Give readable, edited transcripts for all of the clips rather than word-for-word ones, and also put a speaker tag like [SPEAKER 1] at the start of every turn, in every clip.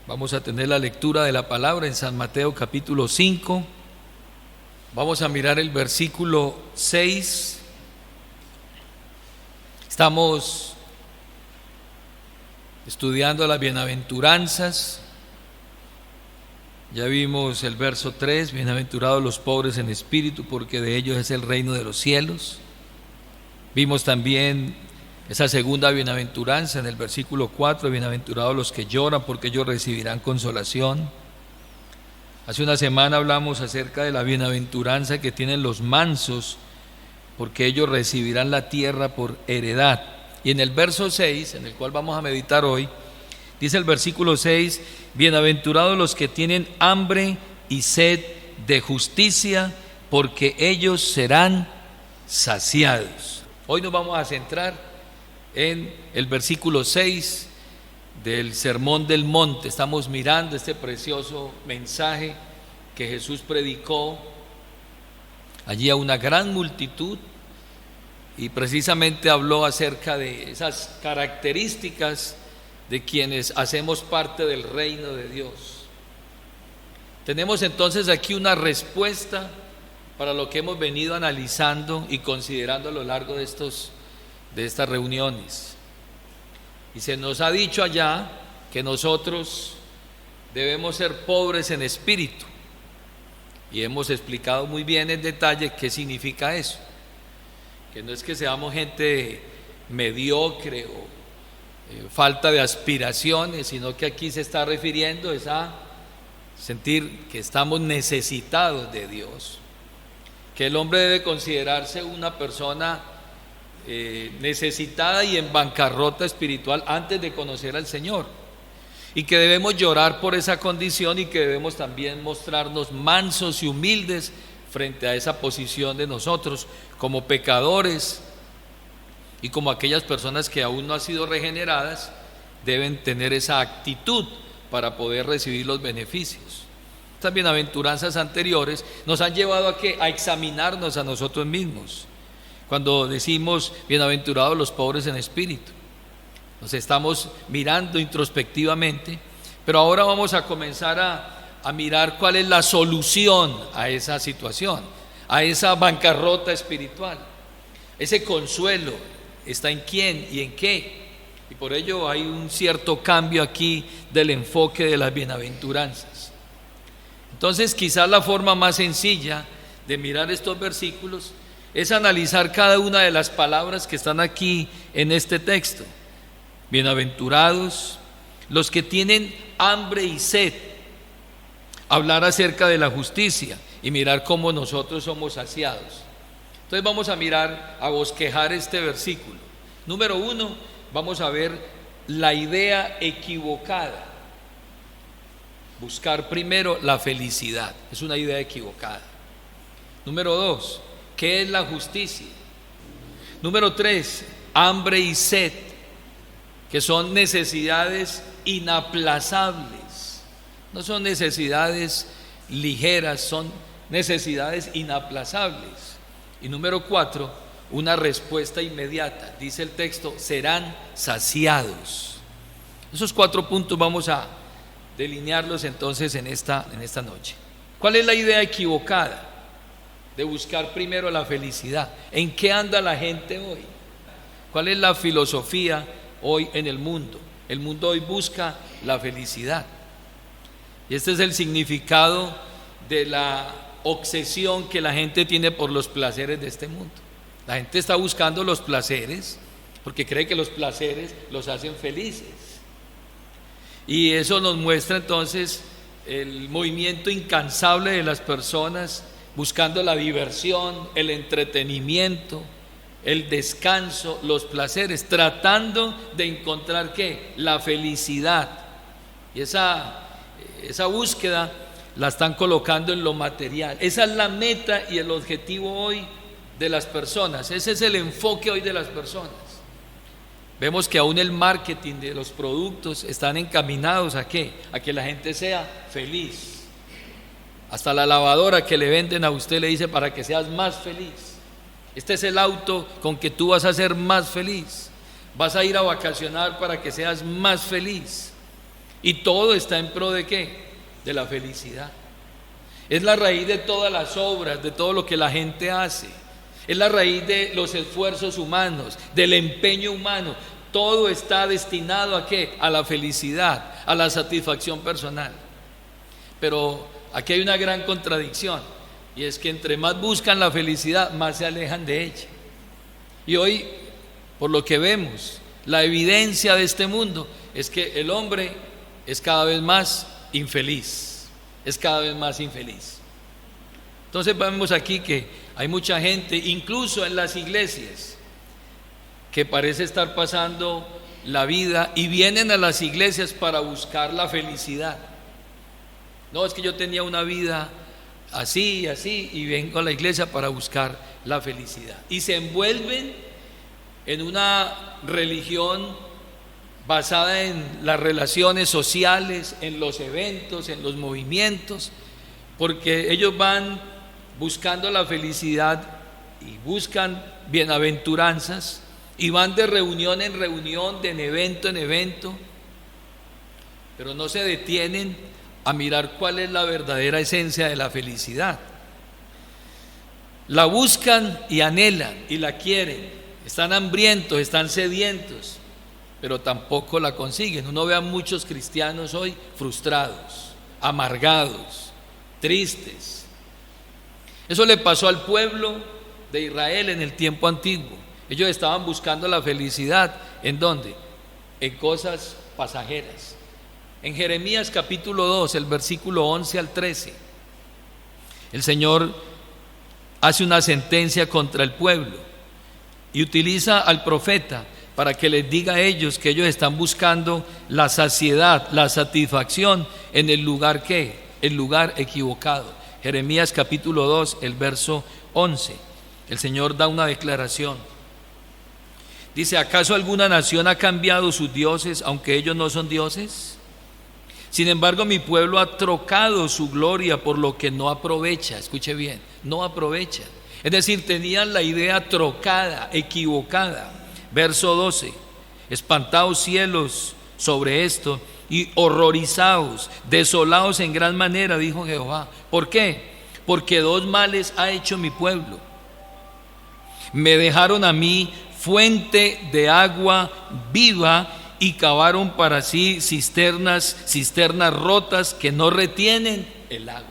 [SPEAKER 1] Vamos a tener la lectura de la palabra en San Mateo capítulo 5. Vamos a mirar el versículo 6. Estamos estudiando las bienaventuranzas. Ya vimos el verso 3, bienaventurados los pobres en espíritu, porque de ellos es el reino de los cielos. Vimos también esa segunda bienaventuranza en el versículo 4, bienaventurados los que lloran, porque ellos recibirán consolación. Hace una semana hablamos acerca de la bienaventuranza que tienen los mansos, porque ellos recibirán la tierra por heredad. Y en el verso 6, en el cual vamos a meditar hoy, dice el versículo 6, bienaventurados los que tienen hambre y sed de justicia, porque ellos serán saciados. Hoy nos vamos a centrar en el versículo 6 del Sermón del Monte. Estamos mirando este precioso mensaje que Jesús predicó allí a una gran multitud, y precisamente habló acerca de esas características de quienes hacemos parte del reino de Dios. Tenemos entonces aquí una respuesta para lo que hemos venido analizando y considerando a lo largo de estas reuniones. Y se nos ha dicho allá que nosotros debemos ser pobres en espíritu, y hemos explicado muy bien en detalle qué significa eso, que no es que seamos gente mediocre o falta de aspiraciones, sino que aquí se está refiriendo a sentir que estamos necesitados de Dios, que el hombre debe considerarse una persona necesitada y en bancarrota espiritual antes de conocer al Señor, y que debemos llorar por esa condición, y que debemos también mostrarnos mansos y humildes frente a esa posición de nosotros como pecadores, y como aquellas personas que aún no han sido regeneradas deben tener esa actitud para poder recibir los beneficios. Estas bienaventuranzas anteriores nos han llevado a examinarnos a nosotros mismos. Cuando decimos bienaventurados los pobres en espíritu, nos estamos mirando introspectivamente, pero ahora vamos a comenzar a mirar cuál es la solución a esa situación, a esa bancarrota espiritual. Ese consuelo está en quién y en qué, y por ello hay un cierto cambio aquí del enfoque de las bienaventuranzas. Entonces, quizás la forma más sencilla de mirar estos versículos es analizar cada una de las palabras que están aquí en este texto. Bienaventurados los que tienen hambre y sed. Hablar acerca de la justicia y mirar cómo nosotros somos saciados. Entonces vamos a mirar, a bosquejar este versículo. Número 1, vamos a ver la idea equivocada. Buscar primero la felicidad, es una idea equivocada. Número 2, ¿qué es la justicia? Número 3, hambre y sed, que son necesidades inaplazables. No son necesidades ligeras, son necesidades inaplazables. Y número 4, una respuesta inmediata. Dice el texto, serán saciados. Esos 4 puntos vamos a delinearlos entonces en esta noche. ¿Cuál es la idea equivocada de buscar primero la felicidad? ¿En qué anda la gente hoy? ¿Cuál es la filosofía hoy en el mundo? El mundo hoy busca la felicidad. Y este es el significado de la obsesión que la gente tiene por los placeres de este mundo. La gente está buscando los placeres porque cree que los placeres los hacen felices. Y eso nos muestra entonces el movimiento incansable de las personas buscando la diversión, el entretenimiento, el descanso, los placeres, tratando de encontrar ¿qué? La felicidad. Y esa búsqueda la están colocando en lo material. Esa es la meta y el objetivo hoy de las personas. Ese es el enfoque hoy de las personas. Vemos que aún el marketing de los productos están encaminados ¿a qué? A que la gente sea feliz. Hasta la lavadora que le venden a usted le dice para que seas más feliz. Este es el auto con que tú vas a ser más feliz. Vas a ir a vacacionar para que seas más feliz. Y todo está en pro ¿de qué? De la felicidad. Es la raíz de todas las obras, de todo lo que la gente hace. Es la raíz de los esfuerzos humanos, del empeño humano. Todo está destinado ¿a qué? A la felicidad, a la satisfacción personal. Pero aquí hay una gran contradicción, y es que entre más buscan la felicidad, más se alejan de ella. Y hoy, por lo que vemos, la evidencia de este mundo es que el hombre es cada vez más infeliz, es cada vez más infeliz. Entonces vemos aquí que hay mucha gente, incluso en las iglesias, que parece estar pasando la vida y vienen a las iglesias para buscar la felicidad. No, es que yo tenía una vida así, así, y vengo a la iglesia para buscar la felicidad. Y se envuelven en una religión basada en las relaciones sociales, en los eventos, en los movimientos, porque ellos van buscando la felicidad y buscan bienaventuranzas y van de reunión en reunión, de evento en evento, pero no se detienen a mirar cuál es la verdadera esencia de la felicidad. La buscan y anhelan y la quieren, están hambrientos, están sedientos, pero tampoco la consiguen. Uno ve a muchos cristianos hoy frustrados, amargados, tristes. Eso le pasó al pueblo de Israel en el tiempo antiguo. Ellos estaban buscando la felicidad, ¿en dónde? En cosas pasajeras. En Jeremías capítulo 2, el versículo 11 al 13, el Señor hace una sentencia contra el pueblo y utiliza al profeta para que les diga a ellos que ellos están buscando la saciedad, la satisfacción en el lugar ¿qué? El lugar equivocado. Jeremías capítulo 2, el verso 11, el Señor da una declaración. Dice: ¿acaso alguna nación ha cambiado sus dioses aunque ellos no son dioses? Sin embargo, mi pueblo ha trocado su gloria por lo que no aprovecha. Escuche bien, no aprovecha. Es decir, tenían la idea trocada, equivocada. Verso 12: espantaos cielos sobre esto y horrorizaos, desolaos en gran manera, dijo Jehová. ¿Por qué? Porque dos males ha hecho mi pueblo. Me dejaron a mí fuente de agua viva y cavaron para sí cisternas rotas que no retienen el agua.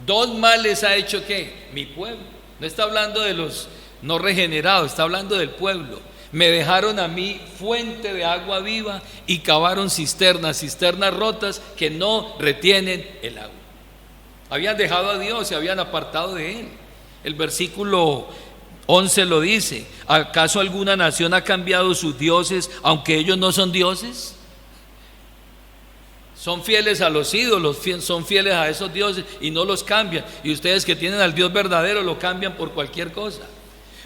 [SPEAKER 1] Dos males ha hecho ¿qué? Mi pueblo. No está hablando de los no regenerados, está hablando del pueblo. Me dejaron a mí fuente de agua viva y cavaron cisternas rotas que no retienen el agua. Habían dejado a Dios, se habían apartado de Él. El versículo 11 lo dice: ¿acaso alguna nación ha cambiado sus dioses aunque ellos no son dioses? Son fieles a los ídolos, son fieles a esos dioses y no los cambian. Y ustedes que tienen al Dios verdadero lo cambian por cualquier cosa.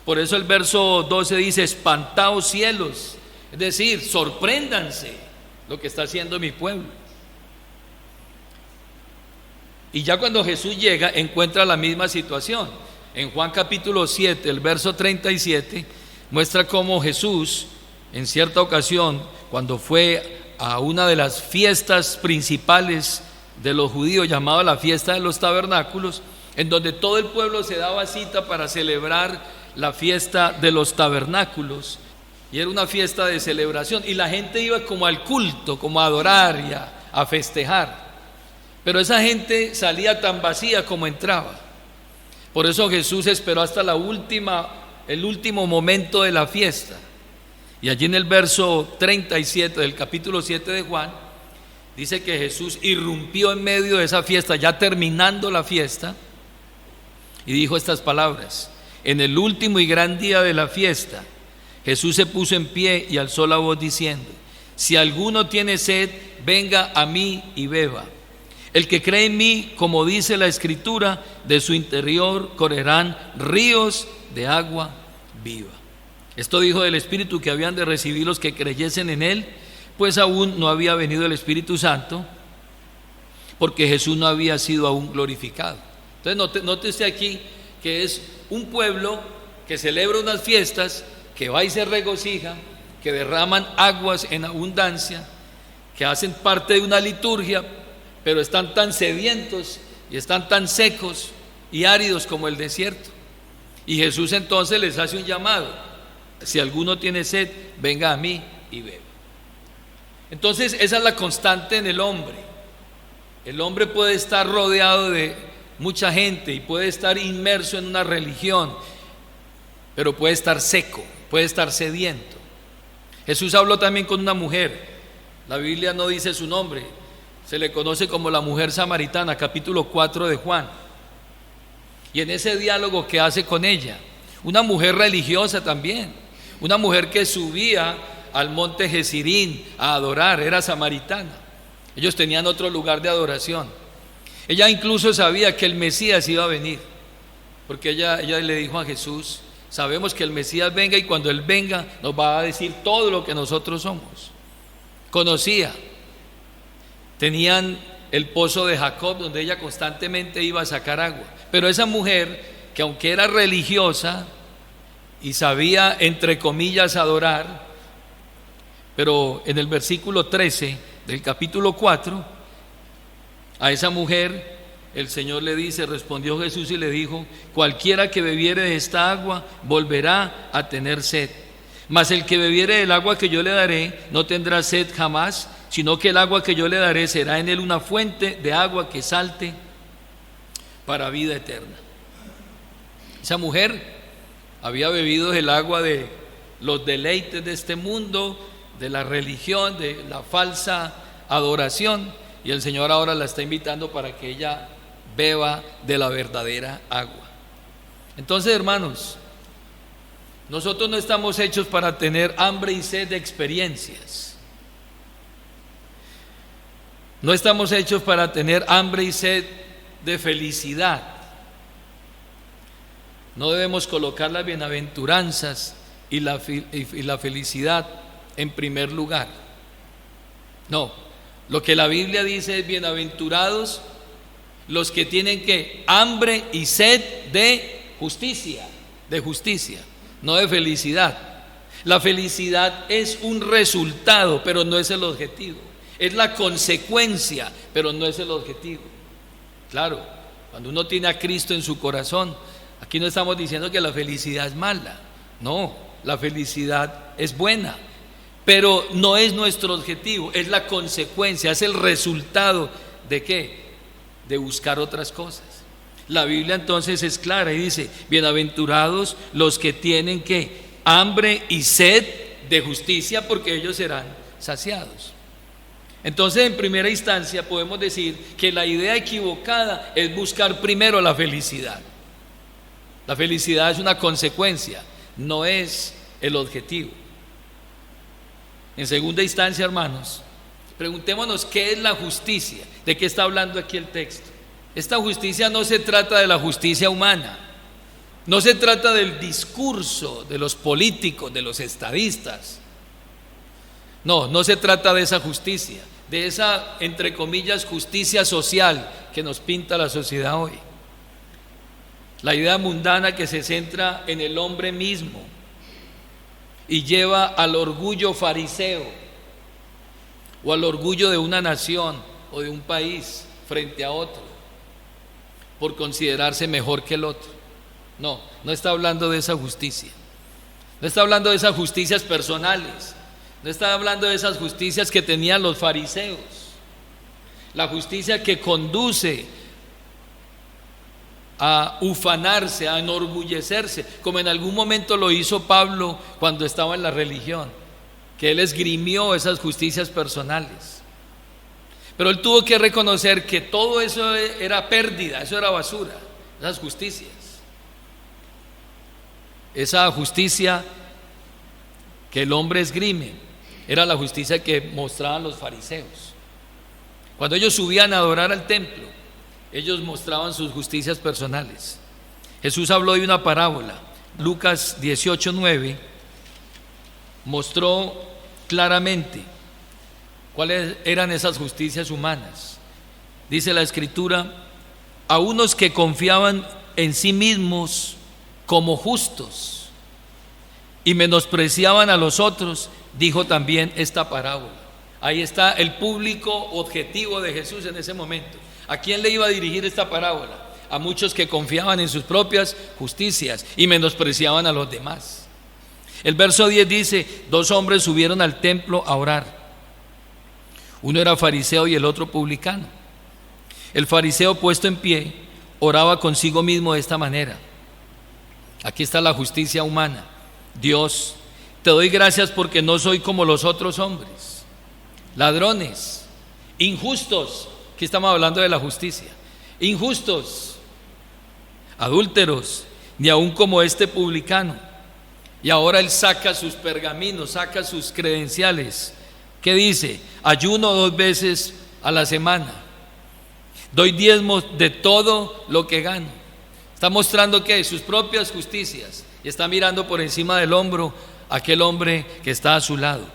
[SPEAKER 1] Por eso el verso 12 dice: espantaos cielos, es decir, sorpréndanse lo que está haciendo mi pueblo. Y ya cuando Jesús llega encuentra la misma situación. En Juan capítulo 7, el verso 37, muestra cómo Jesús, en cierta ocasión, cuando fue a una de las fiestas principales de los judíos, llamada la fiesta de los tabernáculos, en donde todo el pueblo se daba cita para celebrar la fiesta de los tabernáculos, y era una fiesta de celebración, y la gente iba como al culto, como a adorar y a festejar, pero esa gente salía tan vacía como entraba. Por eso Jesús esperó hasta el último momento de la fiesta. Y allí en el verso 37 del capítulo 7 de Juan, dice que Jesús irrumpió en medio de esa fiesta, ya terminando la fiesta, y dijo estas palabras: en el último y gran día de la fiesta, Jesús se puso en pie y alzó la voz diciendo: si alguno tiene sed, venga a mí y beba. El que cree en mí, como dice la Escritura, de su interior correrán ríos de agua viva. Esto dijo del Espíritu que habían de recibir los que creyesen en Él, pues aún no había venido el Espíritu Santo, porque Jesús no había sido aún glorificado. Entonces note usted aquí que es un pueblo que celebra unas fiestas, que va y se regocija, que derraman aguas en abundancia, que hacen parte de una liturgia, pero están tan sedientos y están tan secos y áridos como el desierto. Y Jesús entonces les hace un llamado: si alguno tiene sed, venga a mí y beba. Entonces esa es la constante en el hombre. El hombre puede estar rodeado de mucha gente y puede estar inmerso en una religión, pero puede estar seco, puede estar sediento. Jesús habló también con una mujer. La Biblia no dice su nombre, se le conoce como la mujer samaritana, capítulo 4 de Juan. Y en ese diálogo que hace con ella, una mujer religiosa también, una mujer que subía al monte Gezirín a adorar, era samaritana. Ellos tenían otro lugar de adoración. Ella incluso sabía que el Mesías iba a venir, porque ella le dijo a Jesús: sabemos que el Mesías venga, y cuando Él venga nos va a decir todo lo que nosotros somos. Conocía, tenían el pozo de Jacob, donde ella constantemente iba a sacar agua. Pero esa mujer, que aunque era religiosa y sabía, entre comillas, adorar, pero en el versículo 13 del capítulo 4, a esa mujer el Señor le dice, respondió Jesús y le dijo: cualquiera que bebiere de esta agua volverá a tener sed, mas el que bebiere del agua que yo le daré no tendrá sed jamás, sino que el agua que yo le daré será en él una fuente de agua que salte para vida eterna. Esa mujer había bebido del agua de los deleites de este mundo, de la religión, de la falsa adoración, y el Señor ahora la está invitando para que ella beba de la verdadera agua. Entonces, hermanos, nosotros no estamos hechos para tener hambre y sed de experiencias. No estamos hechos para tener hambre y sed de felicidad. No debemos colocar las bienaventuranzas y la felicidad en primer lugar. No, lo que la Biblia dice es: bienaventurados los que tienen que hambre y sed de justicia, no de felicidad. La felicidad es un resultado, pero no es el objetivo. Es la consecuencia, pero no es el objetivo. Claro, cuando uno tiene a Cristo en su corazón, aquí no estamos diciendo que la felicidad es mala. No, la felicidad es buena, pero no es nuestro objetivo, es la consecuencia, es el resultado ¿de qué? De buscar otras cosas. La Biblia entonces es clara y dice: bienaventurados los que tienen ¿qué? Hambre y sed de justicia, porque ellos serán saciados. Entonces, en primera instancia podemos decir que la idea equivocada es buscar primero la felicidad. La felicidad es una consecuencia, no es el objetivo. En segunda instancia, hermanos, preguntémonos qué es la justicia. ¿De qué está hablando aquí el texto? Esta justicia no se trata de la justicia humana, no se trata del discurso de los políticos, de los estadistas. No se trata de esa justicia, de esa, entre comillas, justicia social que nos pinta la sociedad hoy. La idea mundana que se centra en el hombre mismo y lleva al orgullo fariseo o al orgullo de una nación o de un país frente a otro por considerarse mejor que el otro. No está hablando de esa justicia. No está hablando de esas justicias personales. No está hablando de esas justicias que tenían los fariseos. La justicia que conduce a ufanarse, a enorgullecerse, como en algún momento lo hizo Pablo cuando estaba en la religión, que él esgrimió esas justicias personales. Pero él tuvo que reconocer que todo eso era pérdida, eso era basura, esas justicias. Esa justicia que el hombre esgrime era la justicia que mostraban los fariseos. Cuando ellos subían a adorar al templo, ellos mostraban sus justicias personales. Jesús habló de una parábola. Lucas 18:9 mostró claramente cuáles eran esas justicias humanas. Dice la Escritura: a unos que confiaban en sí mismos como justos y menospreciaban a los otros, dijo también esta parábola. Ahí está el público objetivo de Jesús en ese momento. ¿A quién le iba a dirigir esta parábola? A muchos que confiaban en sus propias justicias y menospreciaban a los demás. El verso 10 dice: 2 hombres subieron al templo a orar. Uno era fariseo y el otro publicano. El fariseo, puesto en pie, oraba consigo mismo de esta manera: aquí está la justicia humana. Dios, te doy gracias porque no soy como los otros hombres, ladrones, injustos. Aquí estamos hablando de la justicia. Injustos, adúlteros, ni aun como este publicano. Y ahora él saca sus pergaminos, saca sus credenciales. ¿Qué dice? Ayuno 2 veces a la semana, doy diezmos de todo lo que gano. Está mostrando que sus propias justicias, y está mirando por encima del hombro a aquel hombre que está a su lado.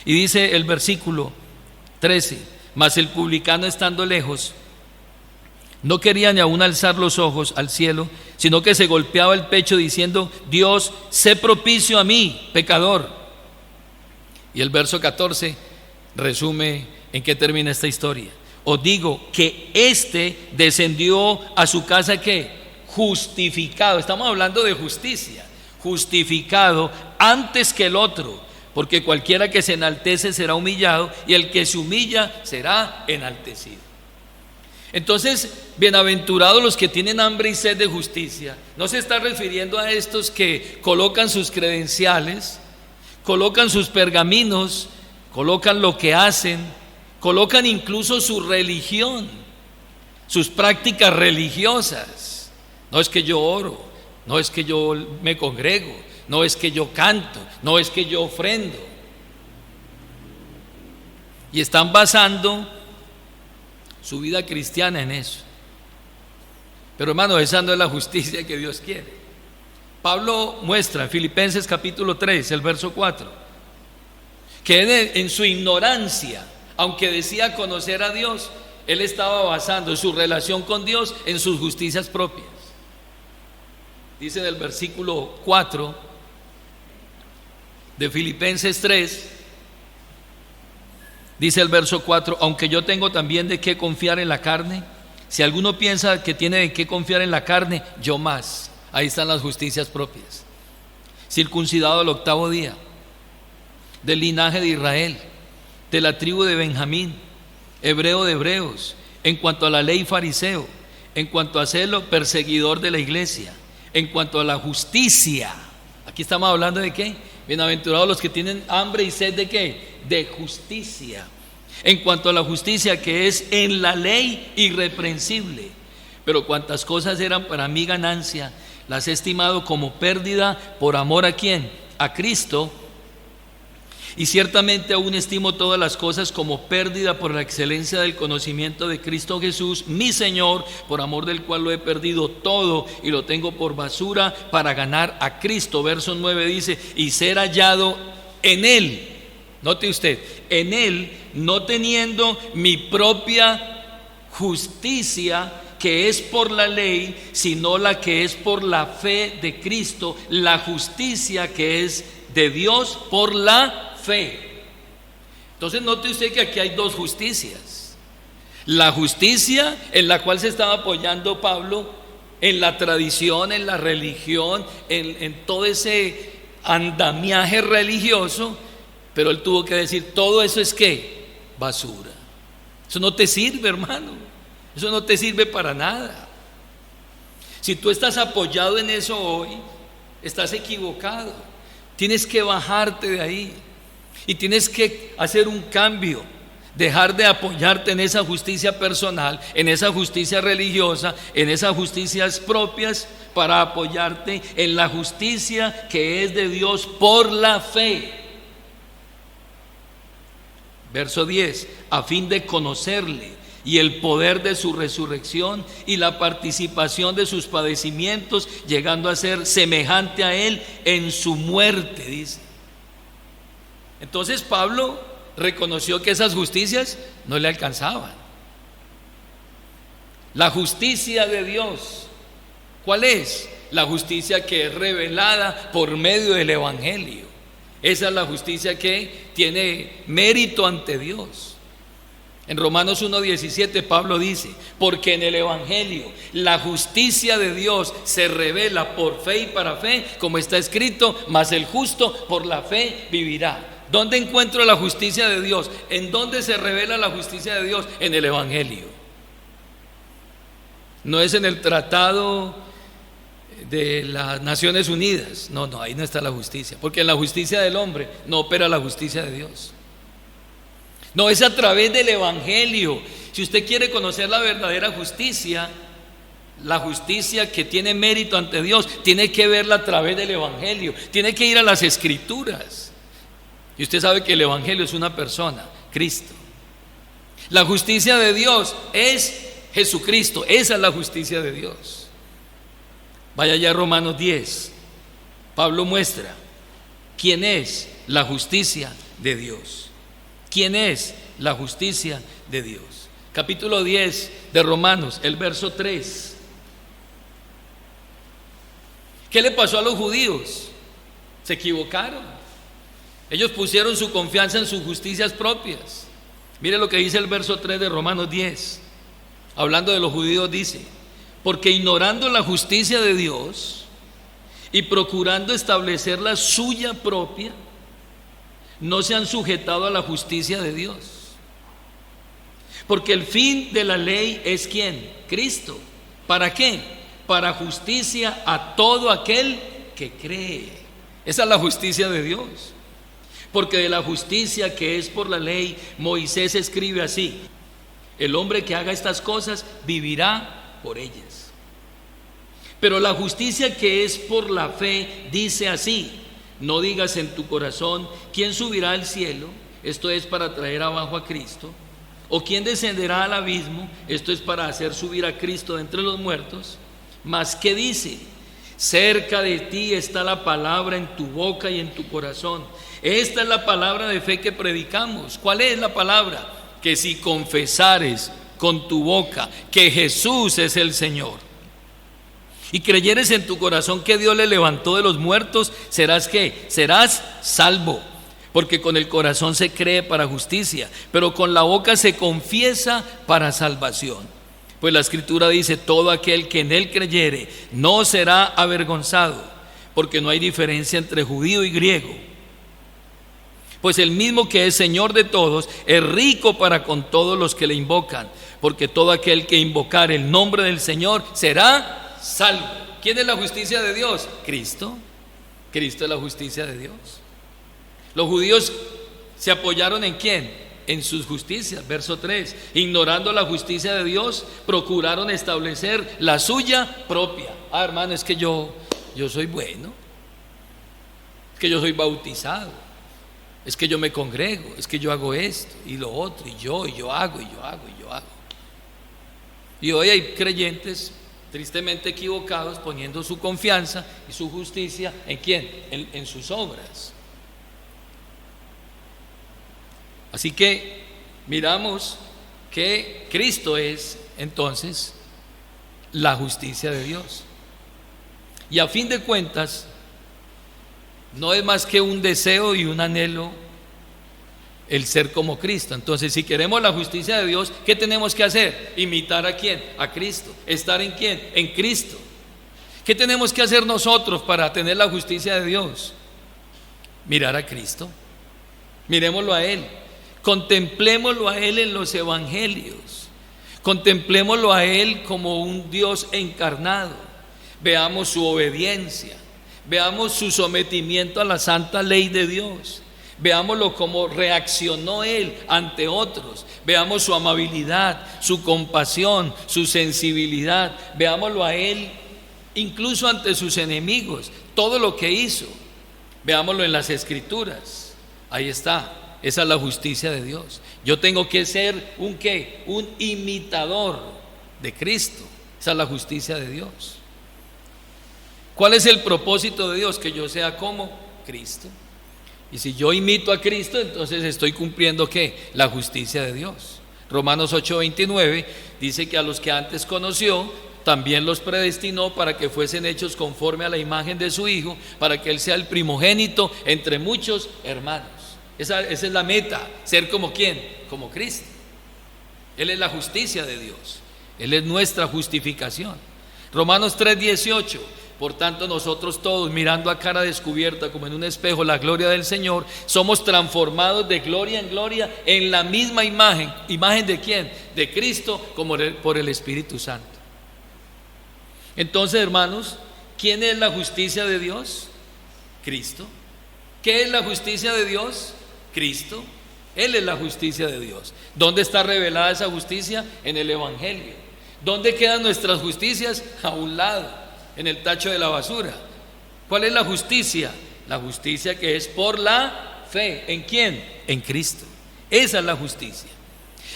[SPEAKER 1] Y dice el versículo 13: mas el publicano, estando lejos, no quería ni aún alzar los ojos al cielo, sino que se golpeaba el pecho diciendo: Dios, sé propicio a mí, pecador. Y el verso 14 resume en qué termina esta historia. Os digo que éste descendió a su casa, ¿qué? Justificado. Estamos hablando de justicia. Justificado antes que el otro, porque cualquiera que se enaltece será humillado, y el que se humilla será enaltecido. Entonces, bienaventurados los que tienen hambre y sed de justicia. No se está refiriendo a estos que colocan sus credenciales, colocan sus pergaminos, colocan lo que hacen, colocan incluso su religión, sus prácticas religiosas. No es que yo oro, no es que yo me congrego, no es que yo canto, no es que yo ofrendo. Y están basando su vida cristiana en eso. Pero hermano, esa no es la justicia que Dios quiere. Pablo muestra en Filipenses capítulo 3, el verso 4, que en su ignorancia, aunque decía conocer a Dios, él estaba basando su relación con Dios en sus justicias propias. Dice en el versículo 4 de Filipenses 3, dice el verso 4: aunque yo tengo también de qué confiar en la carne, si alguno piensa que tiene de qué confiar en la carne, yo más. Ahí están las justicias propias. Circuncidado al 8º día, del linaje de Israel, de la tribu de Benjamín, hebreo de hebreos, en cuanto a la ley fariseo, en cuanto a celo perseguidor de la iglesia, en cuanto a la justicia. Aquí estamos hablando de ¿qué? Bienaventurados los que tienen hambre y sed de ¿qué? De justicia. En cuanto a la justicia que es en la ley, irreprensible. Pero cuantas cosas eran para mí ganancia, las he estimado como pérdida por amor ¿a quién? A Cristo. Y ciertamente aún estimo todas las cosas como pérdida por la excelencia del conocimiento de Cristo Jesús, mi Señor, por amor del cual lo he perdido todo y lo tengo por basura para ganar a Cristo. Verso 9 dice: y ser hallado en Él. Note usted, en Él, no teniendo mi propia justicia que es por la ley, sino la que es por la fe de Cristo, la justicia que es de Dios por la fe. Entonces note usted que aquí hay 2 justicias: la justicia en la cual se estaba apoyando Pablo, en la tradición, en la religión, en todo ese andamiaje religioso, pero él tuvo que decir: todo eso es ¿qué? Basura. Eso no te sirve, hermano. Eso no te sirve para nada. Si tú estás apoyado en eso hoy, estás equivocado. Tienes que bajarte de ahí y tienes que hacer un cambio. Dejar de apoyarte en esa justicia personal, en esa justicia religiosa, en esas justicias propias, para apoyarte en la justicia que es de Dios por la fe. Verso 10: a fin de conocerle y el poder de su resurrección y la participación de sus padecimientos, llegando a ser semejante a él en su muerte, dice. Entonces Pablo reconoció que esas justicias no le alcanzaban. La justicia de Dios, ¿cuál es? La justicia que es revelada por medio del Evangelio. Esa es la justicia que tiene mérito ante Dios. En Romanos 1:17 Pablo dice: porque en el Evangelio la justicia de Dios se revela por fe y para fe, como está escrito, mas el justo por la fe vivirá. ¿Dónde encuentro la justicia de Dios? ¿En dónde se revela la justicia de Dios? En el Evangelio. No es en el tratado de las Naciones Unidas. No, ahí no está la justicia, porque en la justicia del hombre no opera la justicia de Dios. No, es a través del Evangelio. Si usted quiere conocer la verdadera justicia, la justicia que tiene mérito ante Dios, tiene que verla a través del Evangelio, tiene que ir a las Escrituras. Y usted sabe que el Evangelio es una persona, Cristo. La justicia de Dios es Jesucristo, esa es la justicia de Dios. Vaya ya a Romanos 10. Pablo muestra quién es la justicia de Dios. ¿Quién es la justicia de Dios? Capítulo 10 de Romanos, el verso 3. ¿Qué le pasó a los judíos? Se equivocaron. Ellos pusieron su confianza en sus justicias propias. Mire lo que dice el verso 3 de Romanos 10. Hablando de los judíos dice: porque ignorando la justicia de Dios y procurando establecer la suya propia, no se han sujetado a la justicia de Dios. Porque el fin de la ley es ¿quién? Cristo. ¿Para qué? Para justicia a todo aquel que cree. Esa es la justicia de Dios. Porque de la justicia que es por la ley, Moisés escribe así: el hombre que haga estas cosas vivirá por ellas. Pero la justicia que es por la fe dice así: no digas en tu corazón, ¿quién subirá al cielo? Esto es para traer abajo a Cristo. ¿O quién descenderá al abismo? Esto es para hacer subir a Cristo de entre los muertos. Mas ¿qué dice? Cerca de ti está la palabra en tu boca y en tu corazón. Esta es la palabra de fe que predicamos. ¿Cuál es la palabra? Que si confesares con tu boca que Jesús es el Señor y creyeres en tu corazón que Dios le levantó de los muertos, ¿serás qué? Serás salvo. Porque con el corazón se cree para justicia, pero con la boca se confiesa para salvación. Pues la Escritura dice: todo aquel que en él creyere no será avergonzado, porque no hay diferencia entre judío y griego. Pues el mismo que es Señor de todos es rico para con todos los que le invocan, porque todo aquel que invocar el nombre del Señor será salvo. ¿Quién es la justicia de Dios? Cristo. Cristo es la justicia de Dios. Los judíos se apoyaron ¿en quién? En sus justicias. Verso 3: ignorando la justicia de Dios, procuraron establecer la suya propia. Hermano, es que yo soy bueno, es que yo soy bautizado, es que yo me congrego, es que yo hago esto y lo otro, y yo hago. Y hoy hay creyentes tristemente equivocados, poniendo su confianza y su justicia ¿en quién? En sus obras. Así que miramos que Cristo es entonces la justicia de Dios. Y a fin de cuentas, no es más que un deseo y un anhelo el ser como Cristo. Entonces, si queremos la justicia de Dios, ¿qué tenemos que hacer? Imitar ¿a quién? A Cristo. ¿Estar en quién? En Cristo. ¿Qué tenemos que hacer nosotros para tener la justicia de Dios? Mirar a Cristo. Miremoslo a Él. Contemplémoslo a Él en los evangelios. Contemplémoslo a Él como un Dios encarnado. Veamos su obediencia. Veamos su sometimiento a la santa ley de Dios. Veámoslo cómo reaccionó Él ante otros. Veamos su amabilidad, su compasión, su sensibilidad. Veámoslo a Él incluso ante sus enemigos, todo lo que hizo. Veámoslo en las Escrituras. Ahí está. Esa es la justicia de Dios. Yo tengo que ser un ¿qué? Un imitador de Cristo. Esa es la justicia de Dios. ¿Cuál es el propósito de Dios? Que yo sea como Cristo. Y si yo imito a Cristo, entonces estoy cumpliendo ¿qué? La justicia de Dios. Romanos 8:29 dice que a los que antes conoció, también los predestinó para que fuesen hechos conforme a la imagen de su Hijo, para que Él sea el primogénito entre muchos hermanos. Esa es la meta, ser como ¿quién? Como Cristo. Él es la justicia de Dios, Él es nuestra justificación. Romanos 3:18: por tanto nosotros todos, mirando a cara descubierta como en un espejo la gloria del Señor, somos transformados de gloria en gloria en la misma imagen. ¿Imagen de quién? De Cristo, como por el Espíritu Santo. Entonces, hermanos, ¿quién es la justicia de Dios? Cristo. ¿Qué es la justicia de Dios? Cristo. Él es la justicia de Dios. ¿Dónde está revelada esa justicia? En el Evangelio. ¿Dónde quedan nuestras justicias? A un lado, en el tacho de la basura. ¿Cuál es la justicia? La justicia que es por la fe. ¿En quién? En Cristo. Esa es la justicia.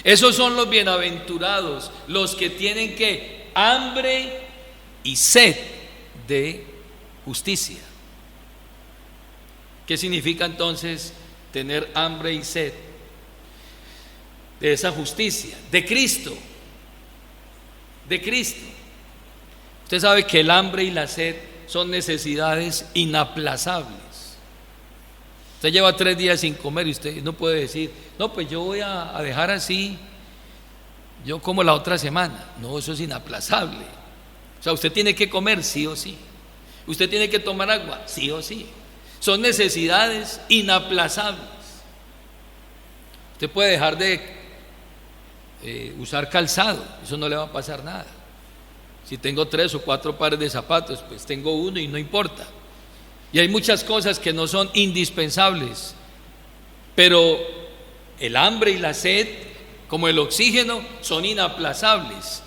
[SPEAKER 1] Esos son los bienaventurados, los que tienen que hambre y sed de justicia. ¿Qué significa entonces tener hambre y sed de esa justicia? De Cristo. De Cristo. Usted sabe que el hambre y la sed son necesidades inaplazables. Usted lleva 3 días sin comer y usted no puede decir, no, pues yo voy a dejar así, yo como la otra semana. No, eso es inaplazable. O sea, usted tiene que comer sí o sí. Usted tiene que tomar agua sí o sí. Son necesidades inaplazables. Usted puede dejar de usar calzado, eso no le va a pasar nada. Si tengo 3 o 4 pares de zapatos, pues tengo uno y no importa. Y hay muchas cosas que no son indispensables, pero el hambre y la sed, como el oxígeno, son inaplazables.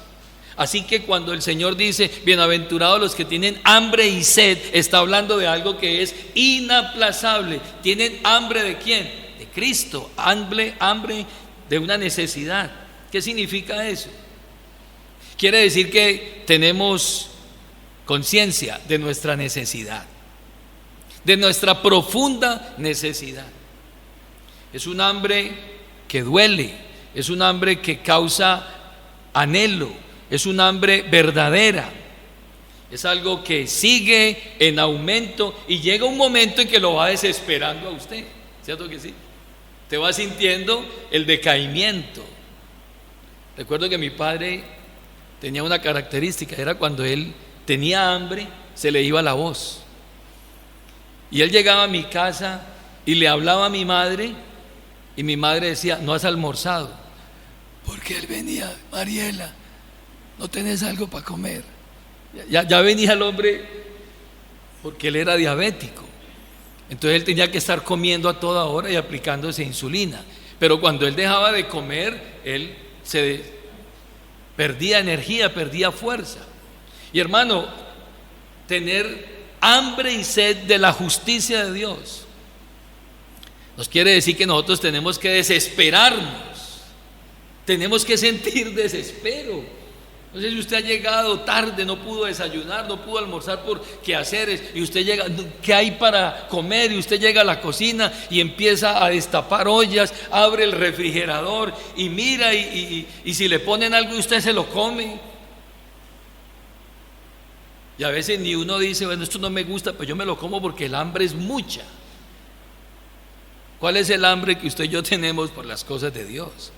[SPEAKER 1] Así que cuando el Señor dice, bienaventurados los que tienen hambre y sed, está hablando de algo que es inaplazable. ¿Tienen hambre de quién? De Cristo. Hambre de una necesidad. ¿Qué significa eso? Quiere decir que tenemos conciencia de nuestra necesidad, de nuestra profunda necesidad. Es un hambre que duele, es un hambre que causa anhelo, es un hambre verdadera, es algo que sigue en aumento y llega un momento en que lo va desesperando a usted, ¿cierto que sí? Te va sintiendo el decaimiento. Recuerdo que mi padre tenía una característica, era cuando él tenía hambre, se le iba la voz. Y él llegaba a mi casa y le hablaba a mi madre, y mi madre decía, no has almorzado. Porque él venía, Mariela, no tenés algo para comer. Ya venía el hombre, porque él era diabético. Entonces él tenía que estar comiendo a toda hora y aplicándose insulina. Pero cuando él dejaba de comer, él perdía energía, perdía fuerza. Y hermano, tener hambre y sed de la justicia de Dios nos quiere decir que nosotros tenemos que desesperarnos, tenemos que sentir desespero. No sé si usted ha llegado tarde, no pudo desayunar, no pudo almorzar por quehaceres, y usted llega, ¿qué hay para comer? Y usted llega a la cocina y empieza a destapar ollas, abre el refrigerador y mira, y si le ponen algo usted se lo come. Y a veces ni uno dice, bueno, esto no me gusta, pues yo me lo como porque el hambre es mucha. ¿Cuál es el hambre que usted y yo tenemos por las cosas de Dios?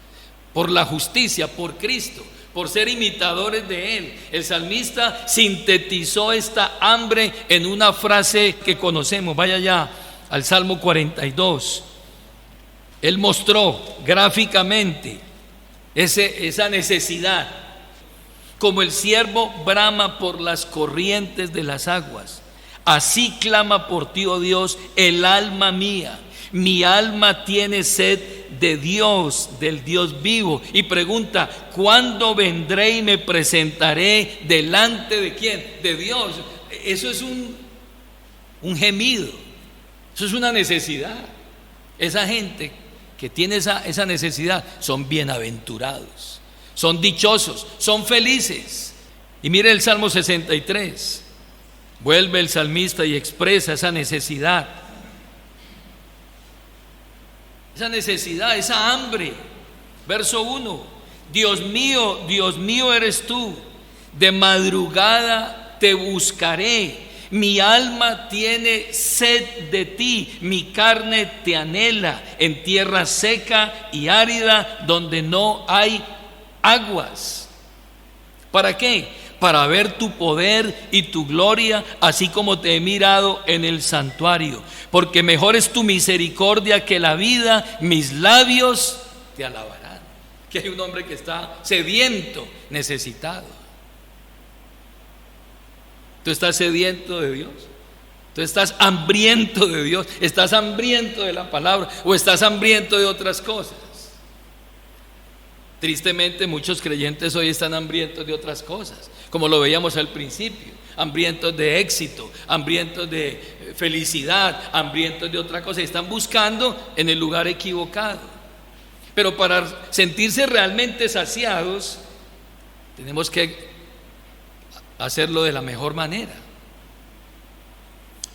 [SPEAKER 1] Por la justicia, por Cristo, por ser imitadores de Él. El salmista sintetizó esta hambre en una frase que conocemos. Vaya ya al Salmo 42. Él mostró gráficamente esa necesidad. Como el ciervo brama por las corrientes de las aguas, así clama por ti, oh Dios, el alma mía. Mi alma tiene sed de Dios, del Dios vivo. Y pregunta, ¿cuándo vendré y me presentaré delante de quién? De Dios. Eso es un gemido, eso es una necesidad. Esa gente que tiene esa necesidad son bienaventurados, son dichosos, son felices. Y mire el Salmo 63, vuelve el salmista y expresa esa necesidad, esa hambre. Verso 1: Dios mío eres tú, de madrugada te buscaré. Mi alma tiene sed de ti, mi carne te anhela en tierra seca y árida donde no hay aguas. ¿Para qué? Para ver tu poder y tu gloria, así como te he mirado en el santuario. Porque mejor es tu misericordia que la vida, mis labios te alabarán. Que hay un hombre que está sediento, necesitado. ¿Tú estás sediento de Dios? ¿Tú estás hambriento de Dios? ¿Estás hambriento de la palabra o estás hambriento de otras cosas? Tristemente muchos creyentes hoy están hambrientos de otras cosas, como lo veíamos al principio, hambrientos de éxito, hambrientos de felicidad, hambrientos de otra cosa, y están buscando en el lugar equivocado. Pero para sentirse realmente saciados, tenemos que hacerlo de la mejor manera.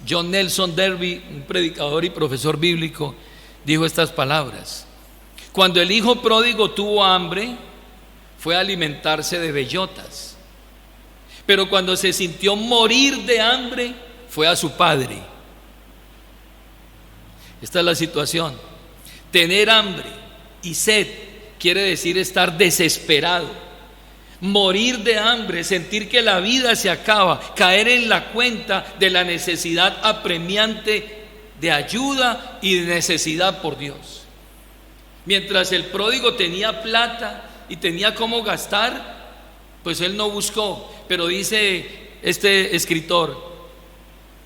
[SPEAKER 1] John Nelson Darby, un predicador y profesor bíblico, dijo estas palabras: cuando el hijo pródigo tuvo hambre, fue a alimentarse de bellotas, pero cuando se sintió morir de hambre, fue a su padre. Esta es la situación. Tener hambre y sed quiere decir estar desesperado. Morir de hambre, sentir que la vida se acaba, caer en la cuenta de la necesidad apremiante de ayuda y de necesidad por Dios. Mientras el pródigo tenía plata y tenía cómo gastar, pues él no buscó. Pero dice este escritor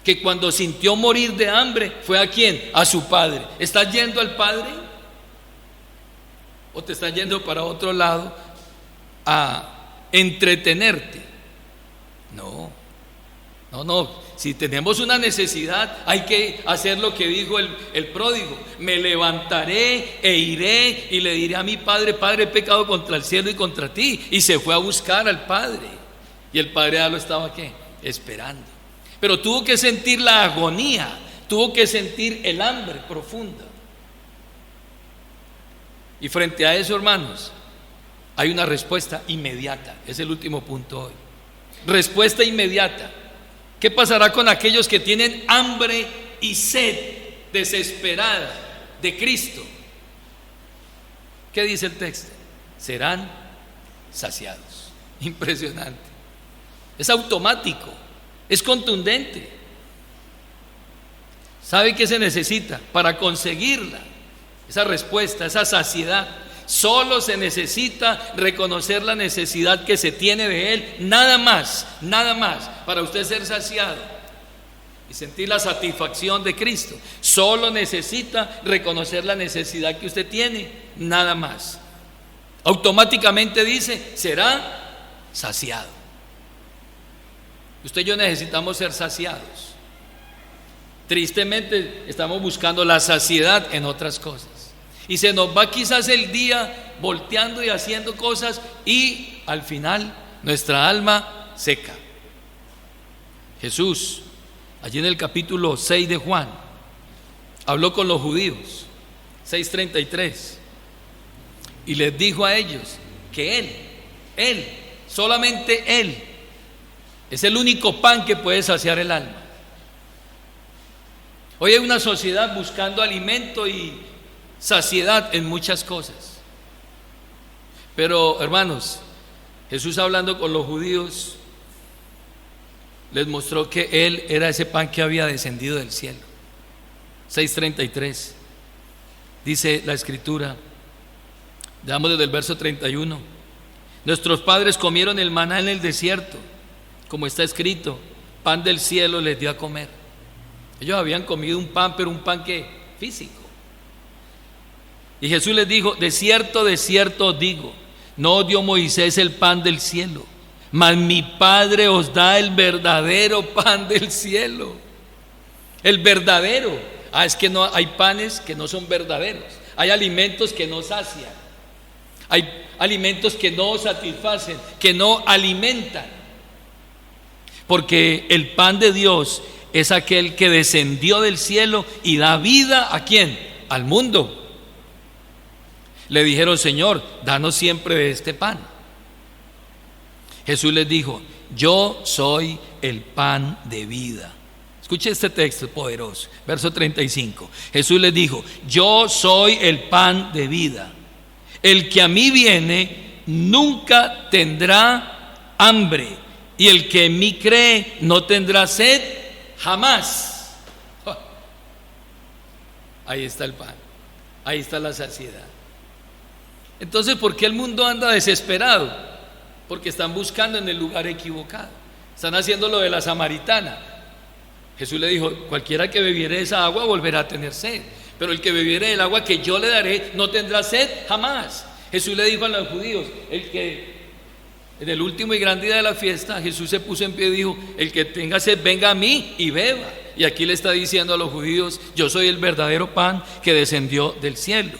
[SPEAKER 1] que cuando sintió morir de hambre, ¿fue a quién? A su padre. ¿Estás yendo al padre? ¿O te estás yendo para otro lado a entretenerte? No. Si tenemos una necesidad, hay que hacer lo que dijo el pródigo: me levantaré e iré y le diré a mi padre: Padre, he pecado contra el cielo y contra ti. Y se fue a buscar al padre, y el padre ya lo estaba ¿qué? Esperando. Pero tuvo que sentir la agonía, tuvo que sentir el hambre profunda. Y frente a eso, hermanos, hay una respuesta inmediata. Es el último punto hoy. Respuesta inmediata. ¿Qué pasará con aquellos que tienen hambre y sed desesperada de Cristo? ¿Qué dice el texto? Serán saciados. Impresionante. Es automático, es contundente. ¿Sabe qué se necesita para conseguirla? Esa respuesta, esa saciedad. Solo se necesita reconocer la necesidad que se tiene de Él, nada más, para usted ser saciado y sentir la satisfacción de Cristo. Solo necesita reconocer la necesidad que usted tiene, nada más. Automáticamente dice: será saciado. Usted y yo necesitamos ser saciados. Tristemente estamos buscando la saciedad en otras cosas. Y se nos va quizás el día volteando y haciendo cosas, y al final nuestra alma seca. Jesús, allí en el capítulo 6 de Juan, habló con los judíos, 6:33, y les dijo a ellos que Él, solamente Él, es el único pan que puede saciar el alma. Hoy hay una sociedad buscando alimento y saciedad en muchas cosas. Pero hermanos, Jesús, hablando con los judíos, les mostró que Él era ese pan que había descendido del cielo. 6:33 dice la escritura, leamos desde el verso 31: nuestros padres comieron el maná en el desierto, como está escrito: pan del cielo les dio a comer. Ellos habían comido un pan, pero un pan que físico. Y Jesús les dijo: de cierto os digo, no os dio Moisés el pan del cielo, mas mi Padre os da el verdadero pan del cielo. El verdadero. Es que no hay panes que no son verdaderos. Hay alimentos que no sacian. Hay alimentos que no satisfacen, que no alimentan. Porque el pan de Dios es aquel que descendió del cielo y da vida ¿a quién? Al mundo. Le dijeron: Señor, danos siempre de este pan. Jesús les dijo: yo soy el pan de vida. Escuche este texto poderoso, verso 35. Jesús les dijo: yo soy el pan de vida. El que a mí viene nunca tendrá hambre, y el que en mí cree no tendrá sed jamás. Ahí está el pan, ahí está la saciedad. Entonces, ¿por qué el mundo anda desesperado? Porque están buscando en el lugar equivocado. Están haciendo lo de la samaritana. Jesús le dijo: cualquiera que bebiere esa agua volverá a tener sed, pero el que bebiere el agua que yo le daré no tendrá sed jamás. Jesús le dijo a los judíos, en el último y gran día de la fiesta, Jesús se puso en pie y dijo: el que tenga sed, venga a mí y beba. Y aquí le está diciendo a los judíos: yo soy el verdadero pan que descendió del cielo.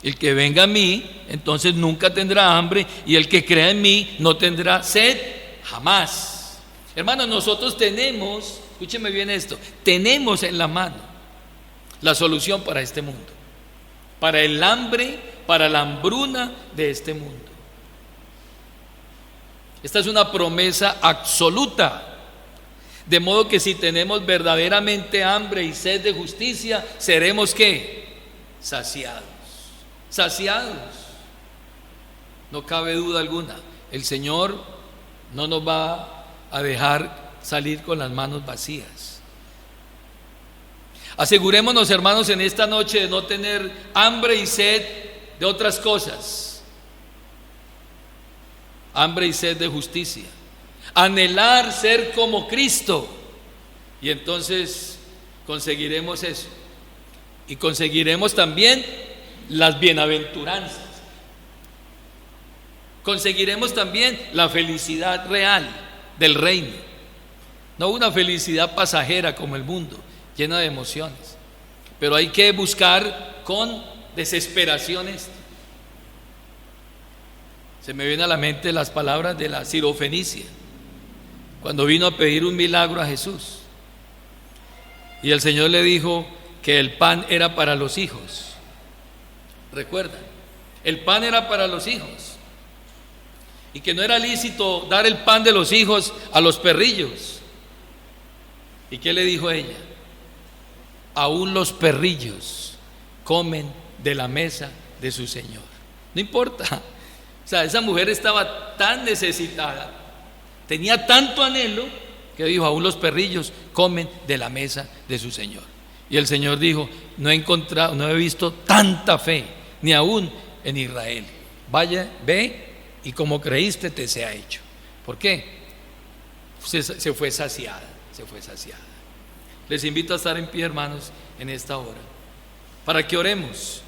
[SPEAKER 1] El que venga a mí, entonces nunca tendrá hambre, y el que crea en mí no tendrá sed jamás. Hermanos, nosotros tenemos, escúcheme bien esto, tenemos en la mano la solución para este mundo, para el hambre, para la hambruna de este mundo. Esta es una promesa absoluta, de modo que si tenemos verdaderamente hambre y sed de justicia, seremos ¿qué? Saciados. Saciados. No cabe duda alguna, el Señor no nos va a dejar salir con las manos vacías. Asegurémonos, hermanos, en esta noche de no tener hambre y sed de otras cosas. Hambre y sed de justicia. Anhelar ser como Cristo. Y entonces conseguiremos eso. Y conseguiremos también las bienaventuranzas. Conseguiremos también la felicidad real del reino, no una felicidad pasajera como el mundo, llena de emociones. Pero hay que buscar con desesperación esto. Se me vienen a la mente las palabras de la Sirofenicia, cuando vino a pedir un milagro a Jesús, y el Señor le dijo que el pan era para los hijos. ¿Recuerdan? El pan era para los hijos, y que no era lícito dar el pan de los hijos a los perrillos. ¿Y qué le dijo ella? Aún los perrillos comen de la mesa de su Señor. No importa. O sea, esa mujer estaba tan necesitada, tenía tanto anhelo, que dijo: aún los perrillos comen de la mesa de su Señor. Y el Señor dijo: no he visto tanta fe, ni aún en Israel. Vaya, ve, y como creíste te sea hecho. ¿Por qué? Se fue saciada, se fue saciada. Les invito a estar en pie, hermanos, en esta hora, para que oremos.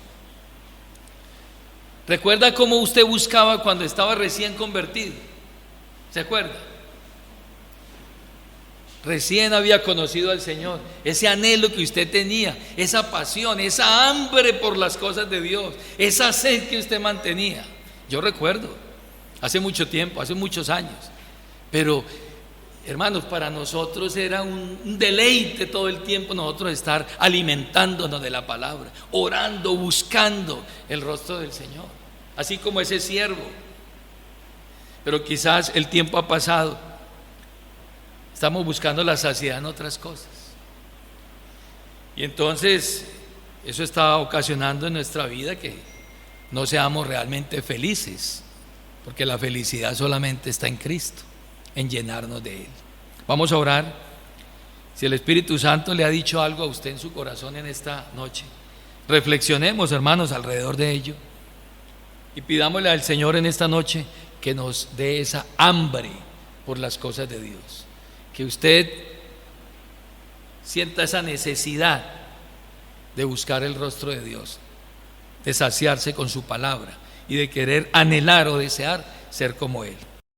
[SPEAKER 1] ¿Recuerda cómo usted buscaba cuando estaba recién convertido? ¿Se acuerda? Recién había conocido al Señor. Ese anhelo que usted tenía, esa pasión, esa hambre por las cosas de Dios, esa sed que usted mantenía. Yo recuerdo, hace mucho tiempo, hace muchos años. Pero, hermanos, para nosotros era un deleite todo el tiempo nosotros estar alimentándonos de la palabra, orando, buscando el rostro del Señor, así como ese siervo. Pero quizás el tiempo ha pasado, estamos buscando la saciedad en otras cosas, y entonces eso está ocasionando en nuestra vida que no seamos realmente felices, porque la felicidad solamente está en Cristo, en llenarnos de Él. Vamos a orar. Si el Espíritu Santo le ha dicho algo a usted en su corazón en esta noche, reflexionemos, hermanos, alrededor de ello, y pidámosle al Señor en esta noche que nos dé esa hambre por las cosas de Dios, que usted sienta esa necesidad de buscar el rostro de Dios, de saciarse con su palabra y de querer anhelar o desear ser como Él.